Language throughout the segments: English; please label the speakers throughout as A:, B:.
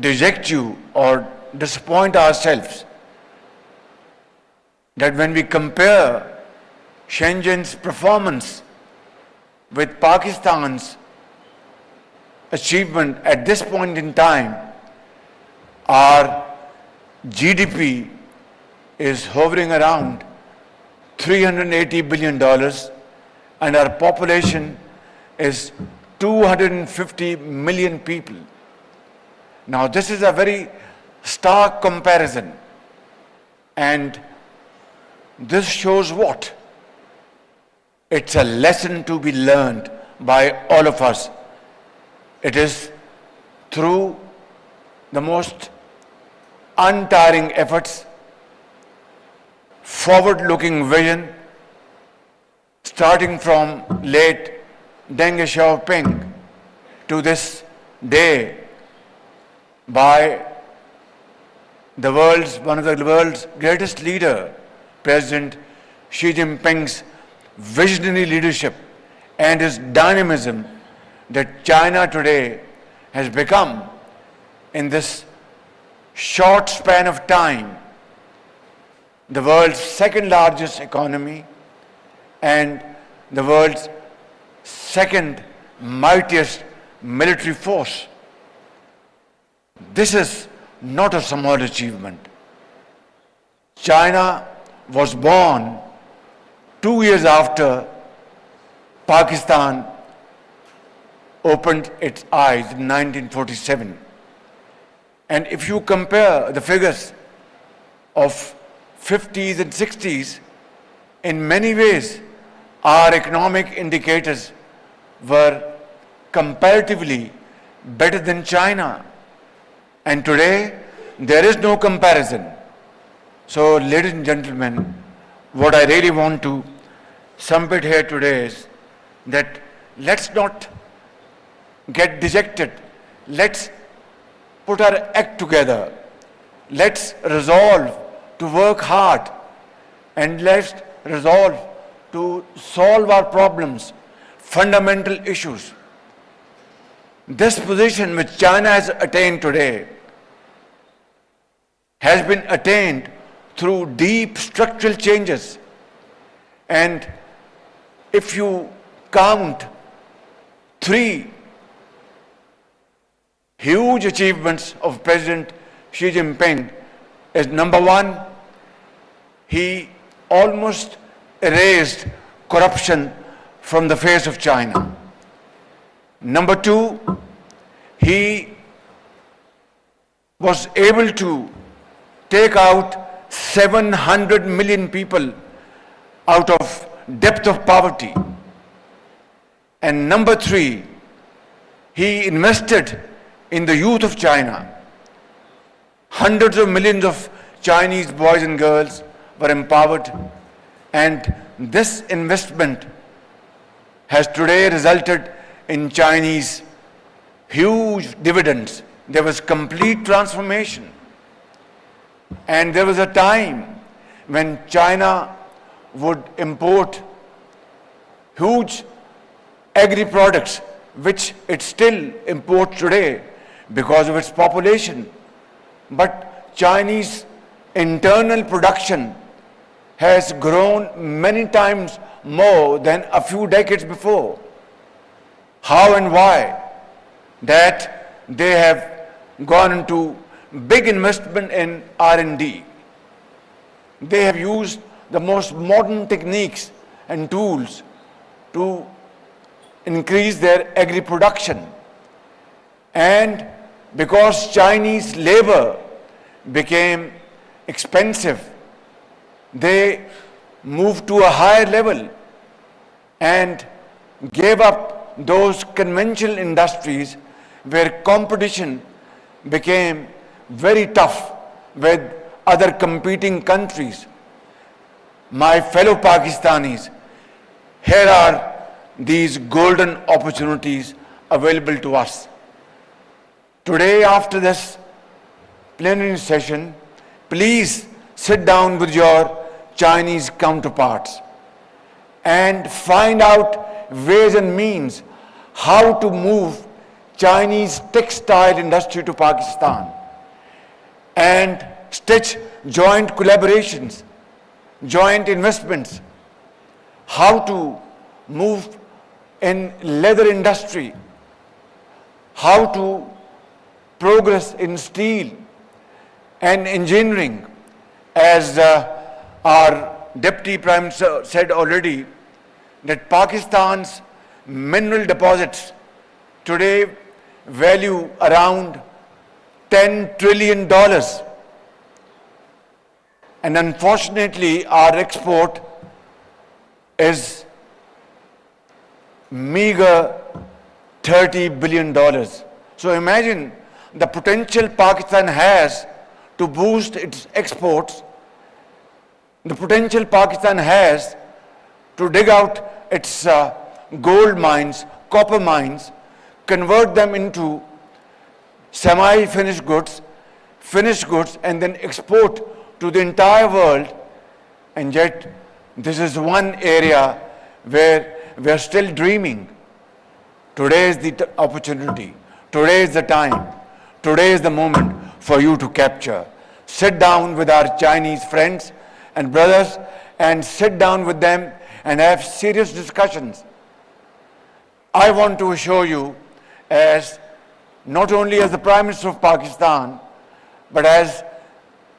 A: deject you or disappoint ourselves that when we compare Shenzhen's performance with Pakistan's achievement at this point in time, our GDP is hovering around $380 billion and our population is 250 million people. Now this is a very stark comparison, and this shows what? It's a lesson to be learned by all of us. It is through the most untiring efforts, forward-looking vision, starting from late Deng Xiaoping to this day by one of the world's greatest leader, President Xi Jinping's visionary leadership and his dynamism, that China today has become, in this short span of time, the world's second largest economy and the world's second mightiest military force. This is not a small achievement. China was born 2 years after Pakistan opened its eyes in 1947. And if you compare the figures of 50s and 60s, in many ways, our economic indicators were comparatively better than China. And today, there is no comparison. So, ladies and gentlemen, what I really want to sum it here today is that let's not get dejected. Let's put our act together. Let's resolve to work hard, and let's resolve to solve our problems, fundamental issues. This position which China has attained today has been attained through deep structural changes. And if you count 3 huge achievements of President Xi Jinping, is number 1, he almost erased corruption from the face of China. Number 2, he was able to take out 700 million people out of depth of poverty. And number 3, he invested in the youth of China. Hundreds of millions of Chinese boys and girls were empowered, and this investment has today resulted in Chinese huge dividends. There was complete transformation. And there was a time when China would import huge agri-products, which it still imports today because of its population. But Chinese internal production has grown many times more than a few decades before. How and why? That they have gone into big investment in R&D. They have used the most modern techniques and tools to increase their agri-production. And because Chinese labor became expensive, they moved to a higher level and gave up those conventional industries where competition became very tough with other competing countries. My fellow Pakistanis, here are these golden opportunities available to us. Today, after this plenary session, please sit down with your Chinese counterparts and find out ways and means how to move Chinese textile industry to Pakistan and stitch joint collaborations, joint investments, how to move in leather industry, how to progress in steel and engineering. As our Deputy Prime Minister said already, that Pakistan's mineral deposits today value around $10 trillion. And unfortunately, our export is meager $30 billion. So imagine the potential Pakistan has to boost its exports, the potential Pakistan has to dig out its gold mines, copper mines, convert them into semi-finished goods, finished goods, and then export to the entire world. And yet, this is one area where we are still dreaming. Today is the opportunity. Today is the time. Today is the moment for you to capture. Sit down with our Chinese friends and brothers and sit down with them and have serious discussions. I want to assure you, as not only as the Prime Minister of Pakistan, but as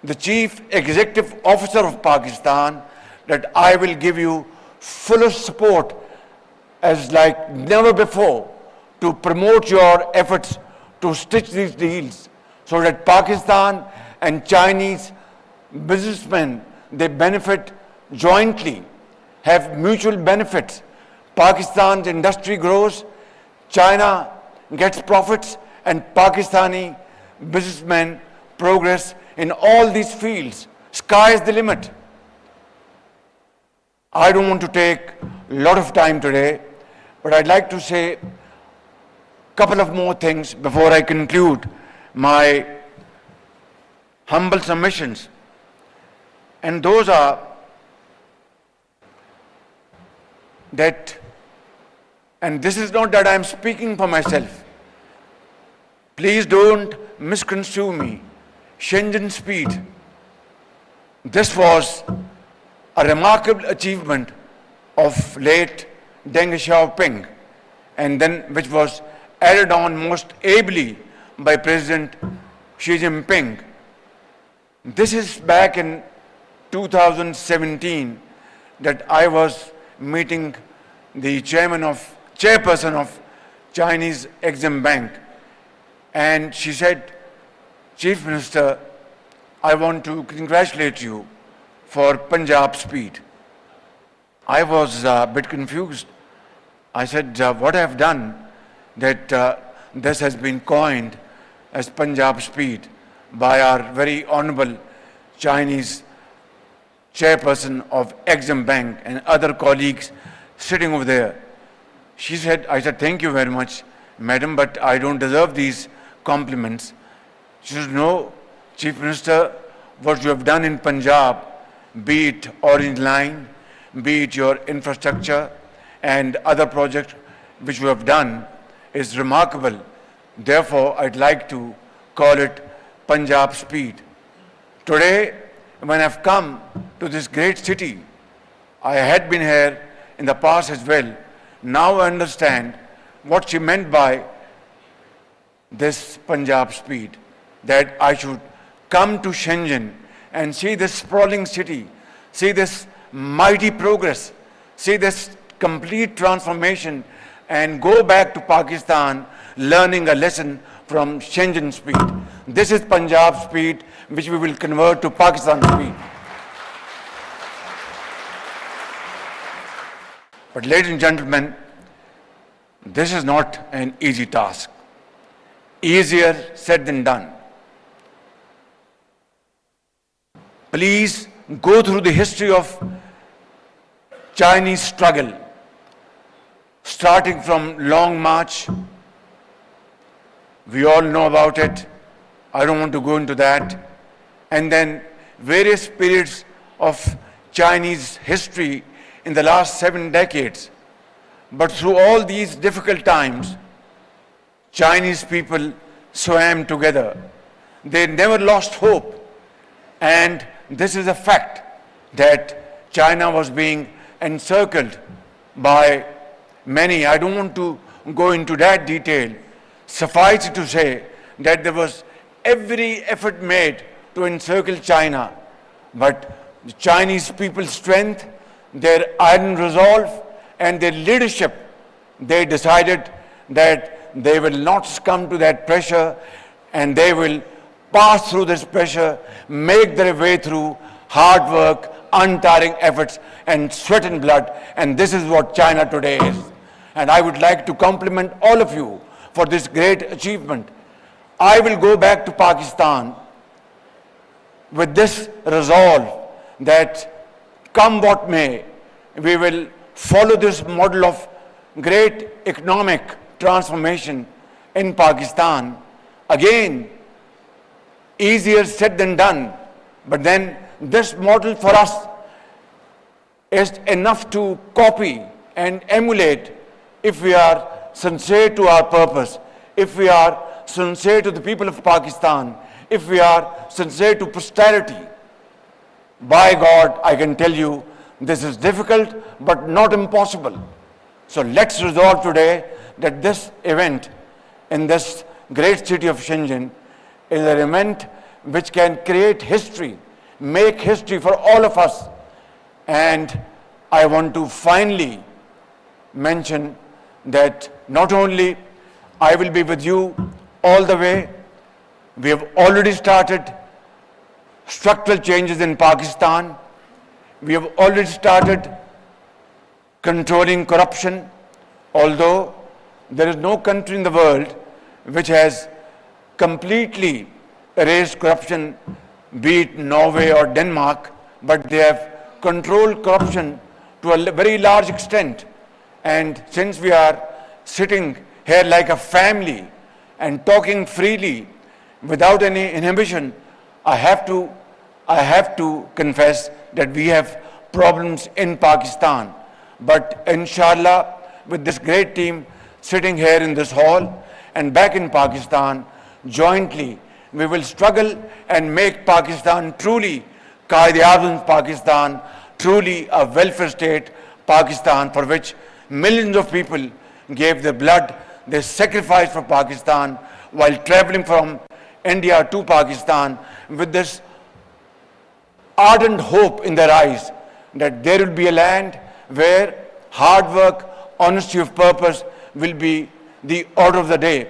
A: the Chief Executive Officer of Pakistan, that I will give you fullest support as like never before to promote your efforts to stitch these deals so that Pakistan and Chinese businessmen, they benefit jointly, have mutual benefits. Pakistan's industry grows, China gets profits, and Pakistani businessmen progress in all these fields. Sky is the limit. I don't want to take a lot of time today, but I'd like to say a couple of more things before I conclude my humble submissions. And those are that, and this is not that I'm speaking for myself. Please don't misconstrue me. Shenzhen speed. This was a remarkable achievement of late Deng Xiaoping, and then which was added on most ably by President Xi Jinping. This is back in 2017 that I was meeting the chairperson of Chinese Exim Bank, and she said, Chief Minister, I want to congratulate you for Punjab speed. I was a bit confused. I said, what I have done that this has been coined as Punjab speed by our very honorable Chinese chairperson of Exim Bank and other colleagues sitting over there. She said, I said, thank you very much, madam, but I don't deserve these compliments. She said, no, Chief Minister, what you have done in Punjab, be it Orange Line, be it your infrastructure and other projects which you have done, is remarkable. Therefore, I'd like to call it Punjab speed. Today, when I've come to this great city, I had been here in the past as well. Now I understand what she meant by this Punjab speed, that I should come to Shenzhen and see this sprawling city, see this mighty progress, see this complete transformation, and go back to Pakistan learning a lesson from Shenzhen speed. This is Punjab speed, which we will convert to Pakistan speed. But ladies and gentlemen, this is not an easy task. Easier said than done. Please go through the history of Chinese struggle, starting from Long March. We all know about it. I don't want to go into that. And then various periods of Chinese history in the last 7 decades. But through all these difficult times, Chinese people swam together. They never lost hope. And this is a fact that China was being encircled by many. I don't want to go into that detail. Suffice it to say that there was every effort made to encircle China, but the Chinese people's strength, their iron resolve, and their leadership, they decided that they will not succumb to that pressure and they will pass through this pressure, make their way through hard work, untiring efforts, and sweat and blood. And this is what China today is. And I would like to compliment all of you for this great achievement. I will go back to Pakistan with this resolve that come what may, we will follow this model of great economic transformation in Pakistan. Again, easier said than done, but then this model for us is enough to copy and emulate if we are sincere to our purpose, if we are sincere to the people of Pakistan, if we are sincere to posterity. By God, I can tell you, this is difficult but not impossible. So let's resolve today that this event in this great city of Shenzhen is an event which can create history, make history for all of us. And I want to finally mention that not only I will be with you all the way, we have already started structural changes in Pakistan. We have already started controlling corruption, although there is no country in the world which has completely erased corruption, be it Norway or Denmark, but they have controlled corruption to a very large extent. And since we are sitting here like a family and talking freely without any inhibition, I have to confess that we have problems in Pakistan. But inshallah, with this great team sitting here in this hall and back in Pakistan, jointly, we will struggle and make Pakistan truly Qaid-e-Azam Pakistan, truly a welfare state Pakistan, for which millions of people gave their blood, they sacrificed for Pakistan while traveling from India to Pakistan with this ardent hope in their eyes that there will be a land where hard work, honesty of purpose will be the order of the day.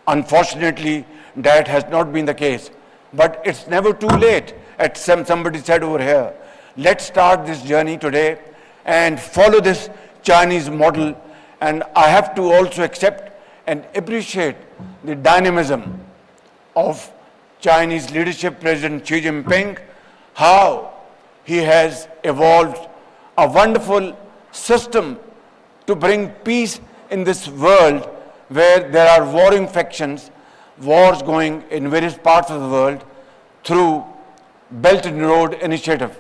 A: Unfortunately, that has not been the case. But it's never too late, as somebody said over here. Let's start this journey today and follow this Chinese model. And I have to also accept and appreciate the dynamism of Chinese leadership, President Xi Jinping, how he has evolved a wonderful system to bring peace in this world where there are warring factions, wars going in various parts of the world through Belt and Road Initiative.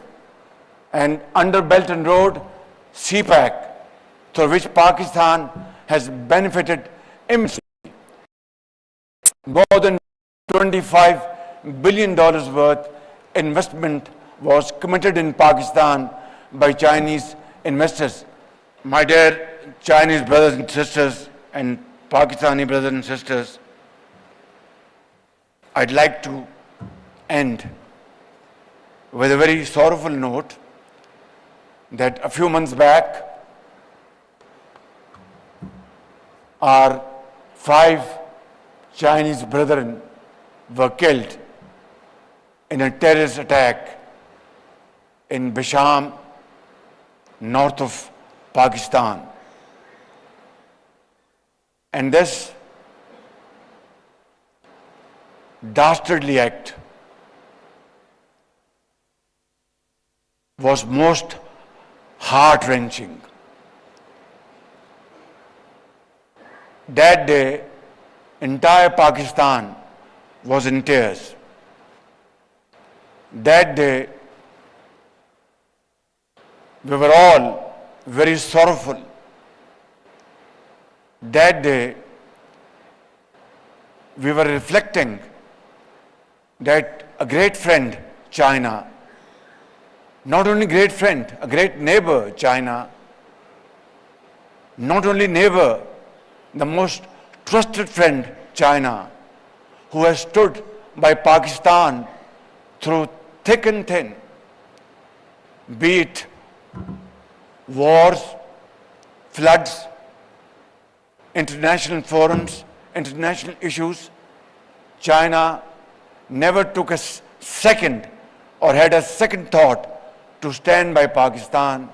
A: And under Belt and Road, CPAC, through which Pakistan has benefited immensely. More than $25 billion worth investment was committed in Pakistan by Chinese investors. My dear Chinese brothers and sisters and Pakistani brothers and sisters, I'd like to end with a very sorrowful note that a few months back, our 5 Chinese brethren were killed in a terrorist attack in Bisham, north of Pakistan. And this dastardly act was most heart-wrenching. That day, entire Pakistan was in tears. That day, we were all very sorrowful. That day, we were reflecting that a great friend, China, not only great friend, a great neighbor, China, not only neighbor, the most trusted friend, China, who has stood by Pakistan through thick and thin, be it wars, floods, international forums, international issues. China never took a second or had a second thought to stand by Pakistan,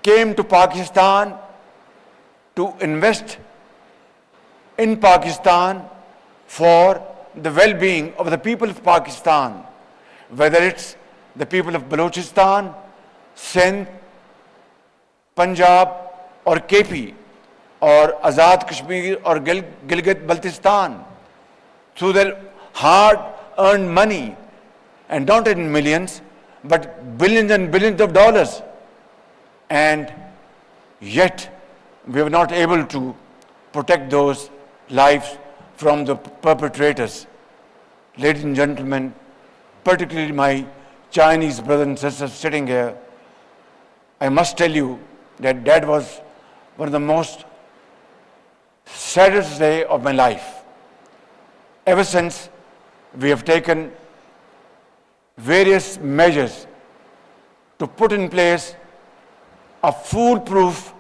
A: came to Pakistan to invest in Pakistan for the well-being of the people of Pakistan, whether it's the people of Balochistan, Sindh, Punjab or KP or Azad Kashmir or Gilgit-Baltistan, through their hard-earned money, and not in millions, but billions and billions of dollars. And yet, we were not able to protect those lives from the perpetrators. Ladies and gentlemen, particularly my Chinese brothers and sisters sitting here, I must tell you that that was one of the most saddest day of my life. Ever since, we have taken various measures to put in place a foolproof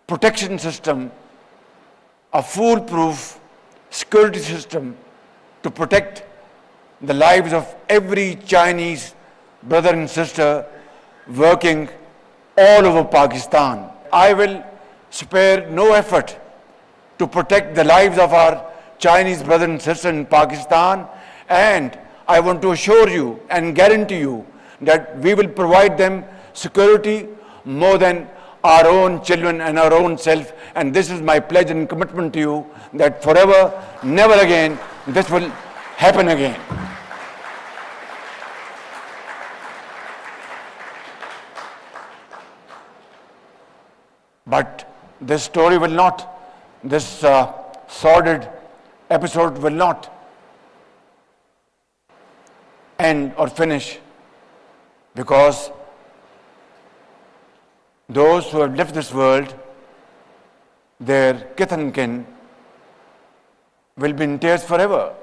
A: protection system, a foolproof security system to protect the lives of every Chinese brother and sister working all over Pakistan. I will spare no effort to protect the lives of our Chinese brothers and sisters in Pakistan, and I want to assure you and guarantee you that we will provide them security more than our own children and our own self. And this is my pledge and commitment to you that forever, never again, this will happen again. But this story will not, this sordid episode will not end or finish, because those who have left this world, their kith and kin, will be in tears forever.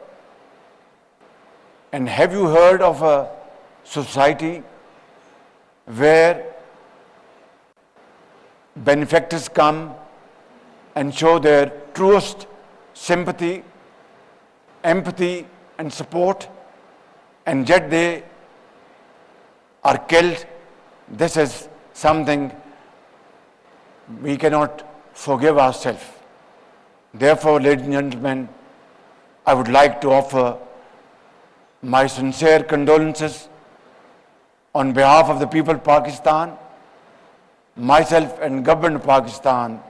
A: And have you heard of a society where benefactors come and show their truest sympathy, empathy and support, and yet they are killed? This is something we cannot forgive ourselves. Therefore, ladies and gentlemen, I would like to offer my sincere condolences on behalf of the people of Pakistan, myself and government of Pakistan,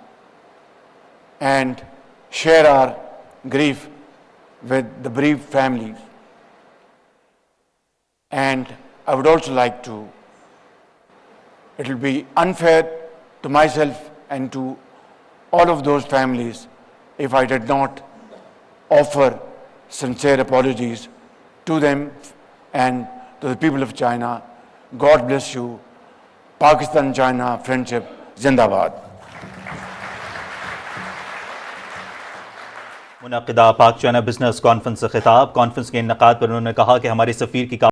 A: and share our grief with the bereaved families. And I would also like to, it will be unfair to myself and to all of those families if I did not offer sincere apologies to them and to the people of China. God bless you. Pakistan-China friendship Zindabad.
B: मुनक़िदा पाक China business conference से खिताब। Conference के इन्नकाद पर उन्होंने कहा कि हमारे सफ़ीर की